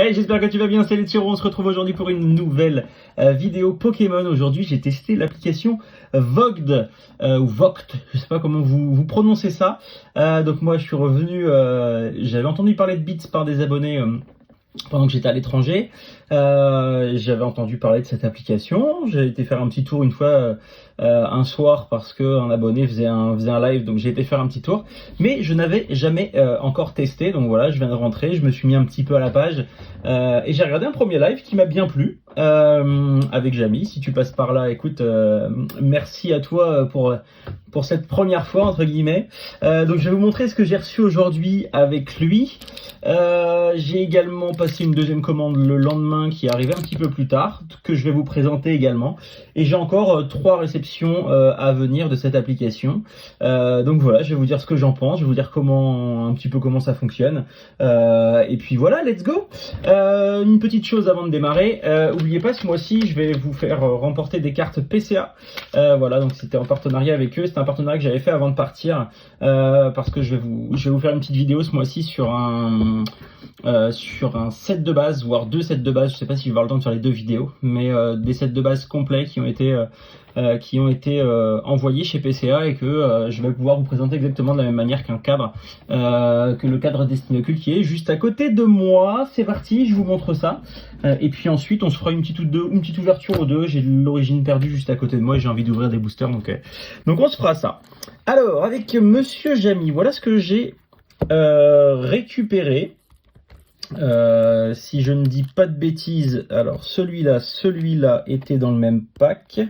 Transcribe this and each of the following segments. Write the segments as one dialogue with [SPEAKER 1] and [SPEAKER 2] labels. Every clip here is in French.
[SPEAKER 1] Hey, j'espère que tu vas bien, c'est les Tiro. On se retrouve aujourd'hui pour une nouvelle vidéo Pokémon. Aujourd'hui, j'ai testé l'application Vogt, ou Vogt, je sais pas comment vous prononcez ça. Donc moi, je suis revenu, j'avais entendu parler de Beats par des abonnés pendant que j'étais à l'étranger. J'avais entendu parler de cette application. J'ai été faire un petit tour une fois un soir parce qu'un abonné faisait un live, donc j'ai été faire un petit tour. Mais je n'avais jamais encore testé, donc voilà, je viens de rentrer, je me suis mis un petit peu à la page et j'ai regardé un premier live qui m'a bien plu avec Jamy. Si tu passes par là, écoute, merci à toi pour cette première fois entre guillemets. Donc je vais vous montrer ce que j'ai reçu aujourd'hui avec lui. J'ai également passé une deuxième commande le lendemain qui est arrivée un petit peu plus tard, que je vais vous présenter également. Et j'ai encore 3 réceptions à venir de cette application. Donc voilà, je vais vous dire ce que j'en pense, je vais vous dire un petit peu comment ça fonctionne. Et puis voilà, let's go. Une petite chose avant de démarrer, n'oubliez pas, ce mois-ci, je vais vous faire remporter des cartes PCA. Voilà, donc c'était en partenariat avec eux. C'était un partenariat que j'avais fait avant de partir, parce que je vais vous faire une petite vidéo ce mois-ci sur un set de base, voire 2 sets de base. Je sais pas si je vais avoir le temps de faire les 2 vidéos, mais des sets de base complets qui ont été envoyés chez PCA et que je vais pouvoir vous présenter exactement de la même manière qu'un cadre, que le cadre Destiny Ocult qui est juste à côté de moi. C'est parti, je vous montre ça. Et puis ensuite, on se fera une petite ouverture aux 2. J'ai l'origine perdue juste à côté de moi et j'ai envie d'ouvrir des boosters, donc on se fera ça. Alors, avec Monsieur Jamy, voilà ce que j'ai récupéré. Si je ne dis pas de bêtises, alors celui-là était dans le même pack.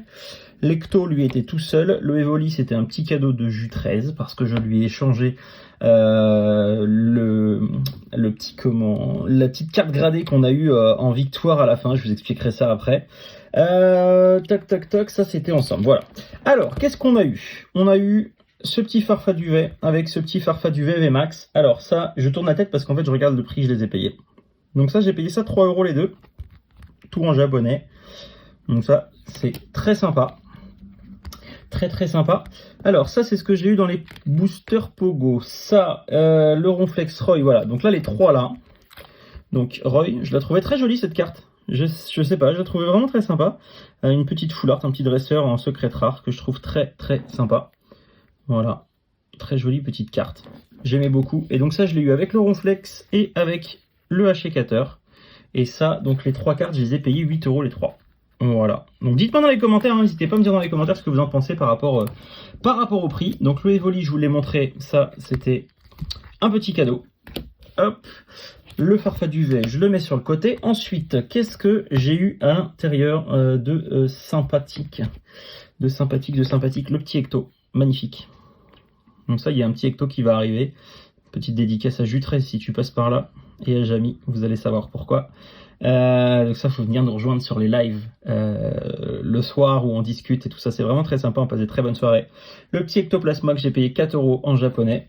[SPEAKER 1] L'Ecto lui était tout seul. Le Evoli c'était un petit cadeau de Jus 13 parce que je lui ai échangé la petite carte gradée qu'on a eue en victoire à la fin. Je vous expliquerai ça après. Toc, ça c'était ensemble. Voilà. Alors, qu'est-ce qu'on a eu? On a eu ce petit Farfaduvet avec ce petit Farfaduvet VMAX. Alors ça, je tourne la tête parce qu'en fait je regarde le prix, je les ai payés. Donc ça, j'ai payé ça 3 € les deux, tout en japonais. Donc ça, c'est très sympa. Très sympa. Alors ça, c'est ce que j'ai eu dans les boosters Pogo. Ça, le Ronflex Roy, voilà. Donc là, les 3 là. Donc Roy, je la trouvais très jolie cette carte. Je sais pas, je la trouvais vraiment très sympa. Une petite full art, un petit dresseur en secret rare que je trouve très sympa. Voilà, très jolie petite carte. J'aimais beaucoup. Et donc ça, je l'ai eu avec le Ronflex et avec le Hachécateur. Et ça, donc les 3 cartes, je les ai payées 8 € les 3. Voilà. Donc dites-moi dans les commentaires, n'hésitez pas à me dire dans les commentaires ce que vous en pensez par rapport au prix. Donc le Evoli, je vous l'ai montré, ça c'était un petit cadeau. Hop, le Farfaduvet, je le mets sur le côté. Ensuite, qu'est-ce que j'ai eu à l'intérieur de sympathique, le petit Ecto, magnifique. Donc ça, il y a un petit Ecto qui va arriver. Petite dédicace à Jus 13 si tu passes par là. Et à Jamy, vous allez savoir pourquoi. Donc ça, faut venir nous rejoindre sur les lives le soir où on discute et tout ça. C'est vraiment très sympa, on passe des très bonnes soirées. Le petit Ectoplasma que j'ai payé 4 € en japonais.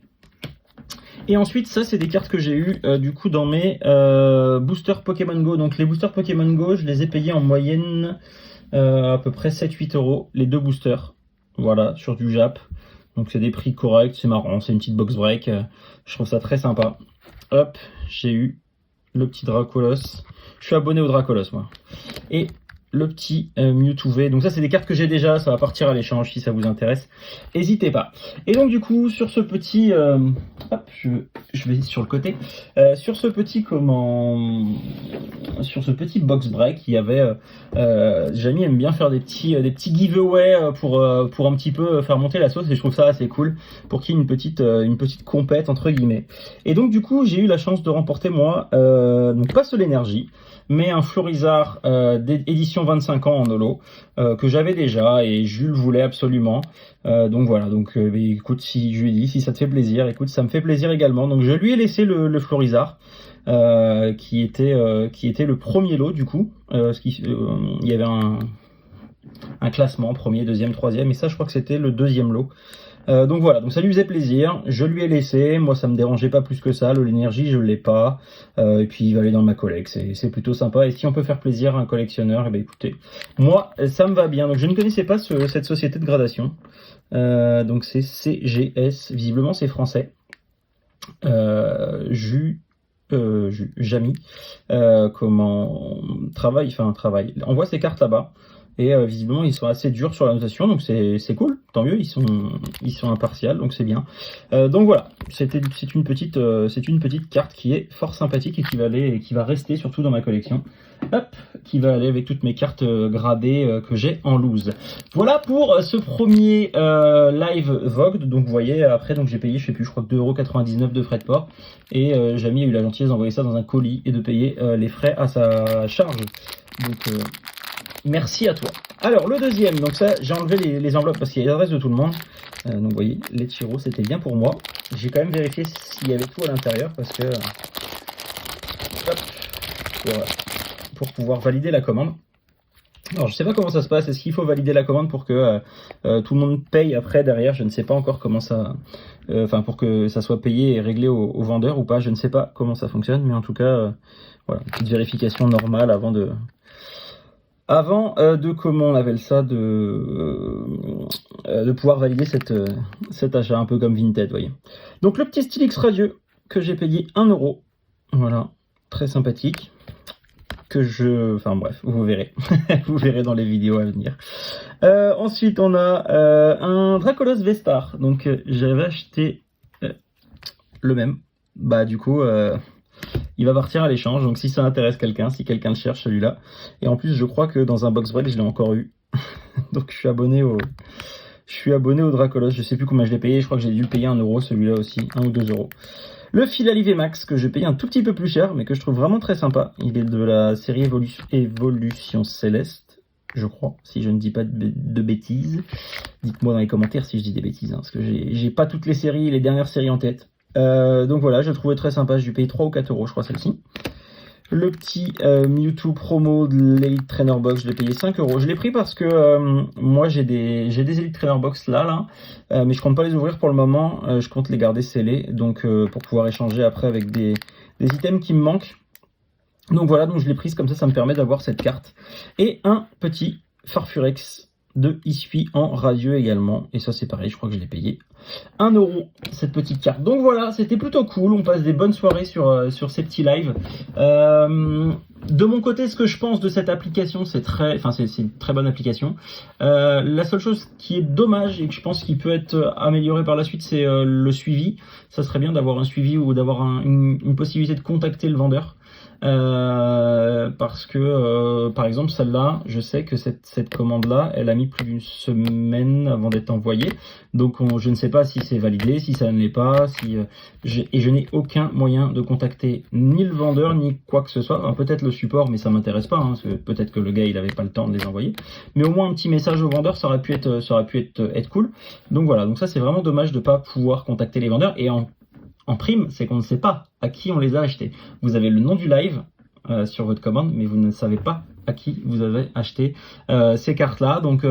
[SPEAKER 1] Et ensuite, ça, c'est des cartes que j'ai eues du coup dans mes boosters Pokémon Go. Donc les boosters Pokémon Go, je les ai payés en moyenne à peu près 7-8 € les 2 boosters. Voilà, sur du Jap. Donc c'est des prix corrects, c'est marrant, c'est une petite box break. Je trouve ça très sympa. Hop, j'ai eu le petit Dracolos. Je suis abonné au Dracolos, moi. Et le petit Mewtwo V. Donc ça, c'est des cartes que j'ai déjà. Ça va partir à l'échange si ça vous intéresse. N'hésitez pas. Et donc du coup, sur ce petit... hop, je vais sur le côté. Sur ce petit box break, il y avait... Jamy aime bien faire des petits giveaways pour un petit peu faire monter la sauce. Et je trouve ça assez cool pour qu'il y ait une petite compète, entre guillemets. Et donc du coup, j'ai eu la chance de remporter, moi, donc pas Sol Énergie, mais un Florizard d'édition 25 ans en holo que j'avais déjà et Jules voulait absolument. Donc voilà, donc écoute, si je lui ai dit, si ça te fait plaisir, écoute, ça me fait plaisir également. Donc je lui ai laissé le Florizard qui était le premier lot du coup. Il y avait un classement, premier, deuxième, troisième, et ça je crois que c'était le 2e lot. Donc voilà, donc ça lui faisait plaisir, je lui ai laissé, moi ça me dérangeait pas plus que ça, l'énergie je l'ai pas, et puis il va aller dans ma collecte, c'est plutôt sympa, et si on peut faire plaisir à un collectionneur, et ben écoutez, moi ça me va bien. Donc je ne connaissais pas cette société de gradation, donc c'est CGS, visiblement c'est français, Jus Jamy, comment travaille, envoie ses cartes là-bas. Et visiblement, ils sont assez durs sur la notation, donc c'est cool, tant mieux, ils sont impartials, donc c'est bien. Donc voilà, c'est une petite carte qui est fort sympathique et qui va rester surtout dans ma collection. Hop, qui va aller avec toutes mes cartes gradées que j'ai en loose. Voilà pour ce premier live Vogue. Donc vous voyez, après donc j'ai payé, je sais plus, je crois que 2,99 € de frais de port. Et Jamy a eu la gentillesse d'envoyer ça dans un colis et de payer les frais à sa charge. Donc merci à toi. Alors le deuxième, donc ça j'ai enlevé les enveloppes parce qu'il y a l'adresse de tout le monde. Donc vous voyez, les Chiro c'était bien pour moi. J'ai quand même vérifié s'il y avait tout à l'intérieur parce que hop, voilà, pour pouvoir valider la commande. Alors je sais pas comment ça se passe, est-ce qu'il faut valider la commande pour que tout le monde paye après derrière, je ne sais pas encore comment ça, pour que ça soit payé et réglé au vendeur ou pas, je ne sais pas comment ça fonctionne, mais en tout cas, voilà, une petite vérification normale avant de comment on appelle ça, de pouvoir valider cet achat un peu comme Vinted, voyez. Donc le petit Stylix radieux que j'ai payé 1 €, voilà, très sympathique. Enfin bref, vous verrez. Vous verrez dans les vidéos à venir. Ensuite, on a un Dracolos Vestar. Donc, j'avais acheté le même. Bah, du coup, il va partir à l'échange. Donc, si ça intéresse quelqu'un, si quelqu'un le cherche, celui-là. Et en plus, je crois que dans un box break, je l'ai encore eu. Donc, je suis abonné au Dracolos. Je sais plus combien je l'ai payé. Je crois que j'ai dû payer 1 € celui-là aussi. 1 ou 2 €. Le Philalivre Max que j'ai payé un tout petit peu plus cher, mais que je trouve vraiment très sympa. Il est de la série Évolution Céleste, je crois, si je ne dis pas de bêtises. Dites-moi dans les commentaires si je dis des bêtises, hein, parce que j'ai pas toutes les séries, les dernières séries en tête. Donc voilà, je le trouvais très sympa. Je lui ai payé 3 ou 4 €, je crois, celle-ci. Le petit Mewtwo promo de l'Elite Trainer Box, je l'ai payé 5 €. Je l'ai pris parce que moi j'ai des Elite Trainer Box là, mais je compte pas les ouvrir pour le moment, je compte les garder scellés, donc pour pouvoir échanger après avec des items qui me manquent. Donc voilà, donc je l'ai prise comme ça me permet d'avoir cette carte. Et un petit Farfurex de Isui en radieux également, et ça c'est pareil, je crois que je l'ai payé 1 € cette petite carte. Donc voilà, c'était plutôt cool, on passe des bonnes soirées sur ces petits lives. De mon côté, ce que je pense de cette application, c'est une très bonne application. La seule chose qui est dommage et que je pense qu'il peut être amélioré par la suite, c'est le suivi. Ça serait bien d'avoir un suivi ou d'avoir une possibilité de contacter le vendeur. Parce que par exemple celle-là, je sais que cette commande-là, elle a mis plus d'une semaine avant d'être envoyée. Donc je ne sais pas si c'est validé, si ça ne l'est pas, et je n'ai aucun moyen de contacter ni le vendeur ni quoi que ce soit. Enfin, peut-être le support, mais ça m'intéresse pas, hein, parce que peut-être que le gars il avait pas le temps de les envoyer. Mais au moins un petit message au vendeur, ça aurait pu être cool. Donc voilà, donc ça c'est vraiment dommage de pas pouvoir contacter les vendeurs. Et en prime, c'est qu'on ne sait pas à qui on les a achetés. Vous avez le nom du live sur votre commande, mais vous ne savez pas à qui vous avez acheté ces cartes-là. Donc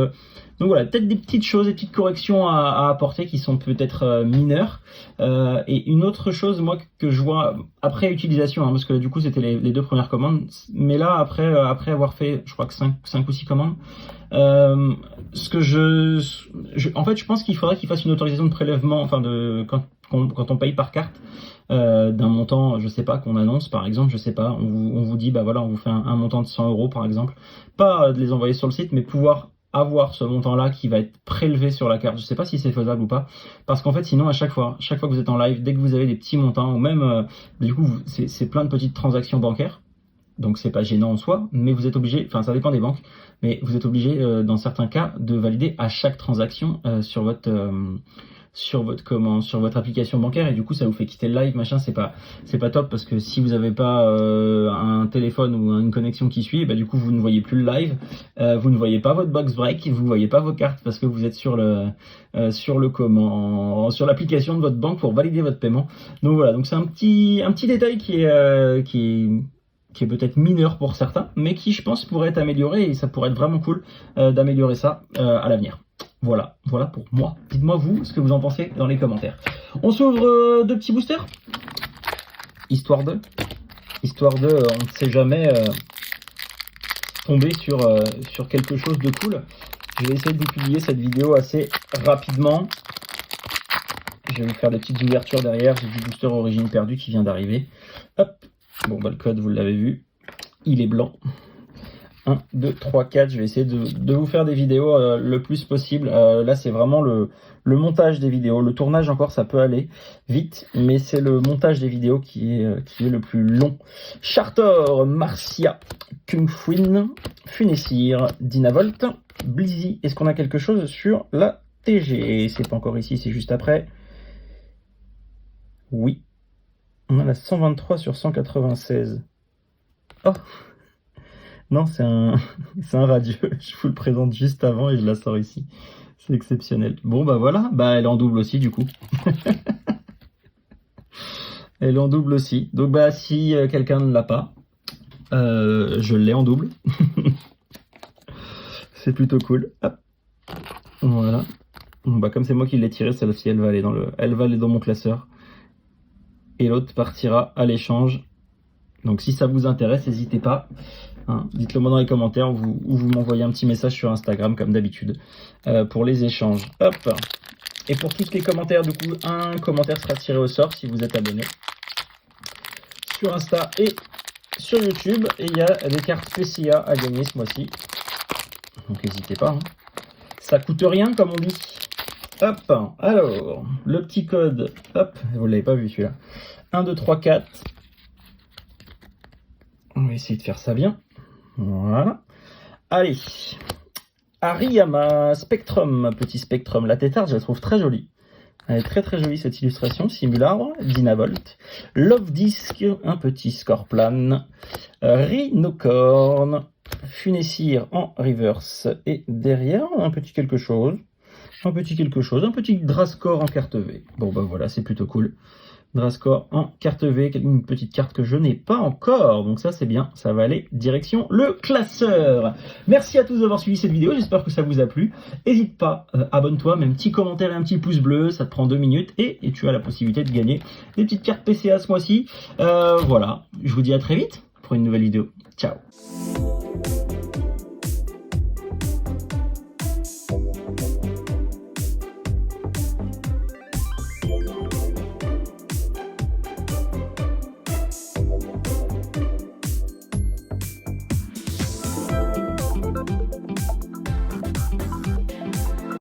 [SPEAKER 1] voilà, peut-être des petites choses, des petites corrections à apporter qui sont peut-être mineures. Et une autre chose, moi, que je vois après utilisation, hein, parce que du coup, c'était les 2 premières commandes, mais là, après avoir fait, je crois que 5 ou 6 commandes, ce que en fait, je pense qu'il faudrait qu'il fasse une autorisation de prélèvement, enfin quand on paye par carte, d'un montant, je sais pas, qu'on annonce par exemple, je sais pas, on vous dit, bah voilà, on vous fait un montant de 100 € par exemple, pas de les envoyer sur le site, mais pouvoir avoir ce montant-là qui va être prélevé sur la carte. Je sais pas si c'est faisable ou pas, parce qu'en fait, sinon, à chaque fois que vous êtes en live, dès que vous avez des petits montants, ou même, du coup, c'est plein de petites transactions bancaires, donc c'est pas gênant en soi, mais vous êtes obligé, enfin ça dépend des banques, mais vous êtes obligé, dans certains cas, de valider à chaque transaction sur votre application bancaire, et du coup ça vous fait quitter le live, machin. C'est pas top, parce que si vous avez pas un téléphone ou une connexion qui suit, bah du coup vous ne voyez plus le live, vous ne voyez pas votre box break, vous voyez pas vos cartes parce que vous êtes sur l'application de votre banque pour valider votre paiement. Donc voilà, donc c'est un petit détail qui est peut-être mineur pour certains, mais qui je pense pourrait être amélioré, et ça pourrait être vraiment cool d'améliorer ça à l'avenir. Voilà pour moi. Dites-moi vous ce que vous en pensez dans les commentaires. On s'ouvre 2 petits boosters, histoire de, on ne sait jamais tomber sur quelque chose de cool. Je vais essayer de vous publier cette vidéo assez rapidement. Je vais vous faire des petites ouvertures derrière. J'ai du booster origine perdue qui vient d'arriver. Hop. Bon, bah, le code, vous l'avez vu. Il est blanc. 1, 2, 3, 4. Je vais essayer de vous faire des vidéos le plus possible. Là, c'est vraiment le montage des vidéos. Le tournage, encore, ça peut aller vite. Mais c'est le montage des vidéos qui est le plus long. Chartor, Marcia, Kungfuin, Funessir, Dynavolt, Blizzy. Est-ce qu'on a quelque chose sur la TG? C'est pas encore ici, c'est juste après. Oui. On a la 123 sur 196. Oh! Non, c'est un radieux. Je vous le présente juste avant et je la sors ici. C'est exceptionnel. Bon, bah voilà. Bah, elle est en double aussi, du coup. Elle est en double aussi. Donc, bah, si quelqu'un ne l'a pas, je l'ai en double. C'est plutôt cool. Hop. Voilà. Bon, bah, comme c'est moi qui l'ai tiré, celle-ci, elle va aller dans mon classeur. Et l'autre partira à l'échange. Donc, si ça vous intéresse, n'hésitez pas. Hein, dites-le moi dans les commentaires ou vous m'envoyez un petit message sur Instagram comme d'habitude pour les échanges. Hop. Et pour tous les commentaires, du coup, un commentaire sera tiré au sort si vous êtes abonné sur Insta et sur YouTube. Et il y a des cartes PCA à gagner ce mois-ci. Donc n'hésitez pas. Hein. Ça coûte rien comme on dit. Hop. Alors, le petit code. Hop. Vous ne l'avez pas vu celui-là. 1, 2, 3, 4. On va essayer de faire ça bien. Voilà. Allez. Ariyama Spectrum, petit Spectrum. La tétarde, je la trouve très jolie. Elle est très très jolie cette illustration. Simularbre, Dynavolt. Love Disc, un petit Scorplan. Rhinocorn. Funessir en reverse. Et derrière, un petit quelque chose. Un petit Drascore en carte V. Bon bah voilà, c'est plutôt cool. Drascore en carte V, une petite carte que je n'ai pas encore, donc ça c'est bien, ça va aller direction le classeur. Merci à tous d'avoir suivi cette vidéo, j'espère que ça vous a plu. N'hésite pas, abonne-toi, mets un petit commentaire et un petit pouce bleu, ça te prend 2 minutes et tu as la possibilité de gagner des petites cartes PCA ce mois-ci. Voilà, je vous dis à très vite pour une nouvelle vidéo. Ciao.